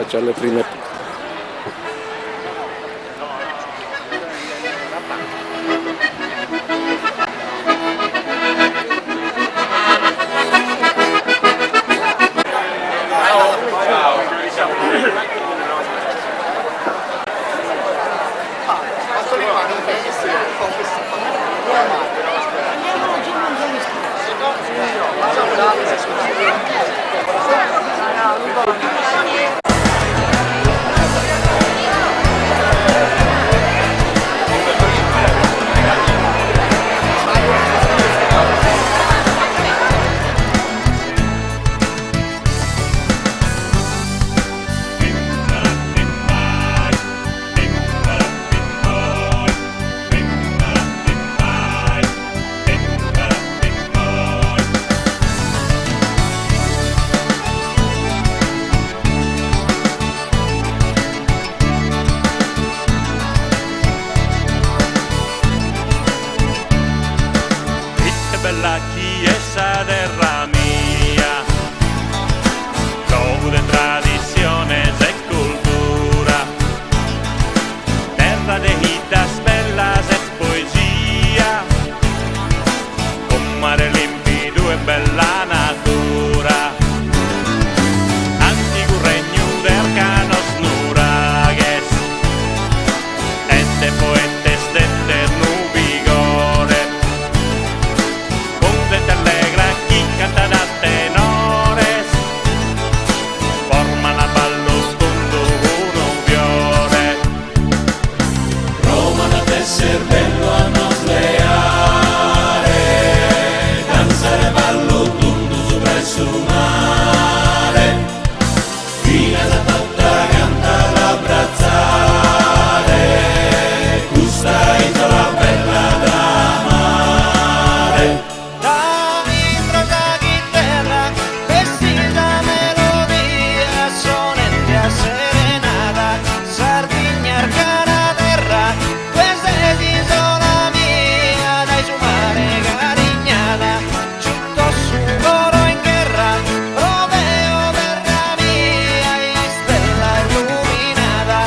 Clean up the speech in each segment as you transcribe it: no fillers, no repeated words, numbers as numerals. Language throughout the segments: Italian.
faccio le prime. La chiesa de mía, luogo de tradiciones e cultura, terra de hitas bellas e poesia, con mare limpido e bella natura, antico regno de arcanos nuragues, e de poetes de eterno vigore. Allegra chi canta da tenores, forma la ballo sfondo uno fiore. Roma da esser bello a nos leare, danzare ballo tutto sopra il suo mare, fino da tutta canta l'abbrazzare, questa isola bella da mare. Serenata, Sardegna, arcana terra, questa è l'isola mia, dai su mare carignata, giunto su loro in guerra, Romeo terra mia, stella illuminata.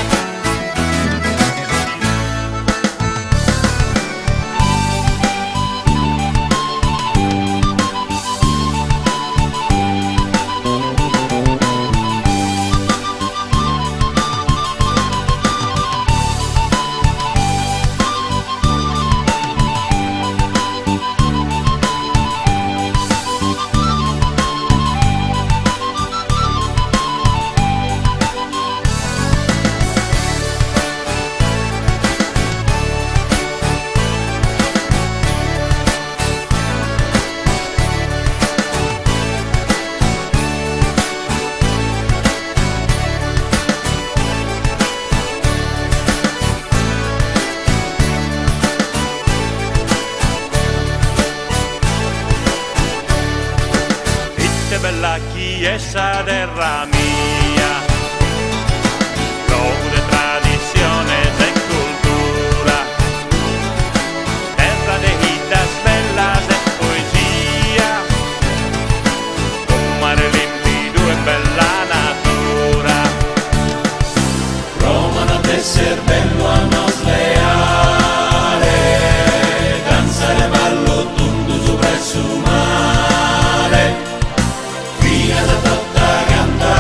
Bella chiesa de mía, luogo de tradiciones e cultura, terra de hitas bellas e poesia, con mare limpido e bella natura. Roma da esser bello a nos leare, danzare ballo tutto sopra il suo mare, fino da tutta canta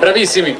Bravissimi.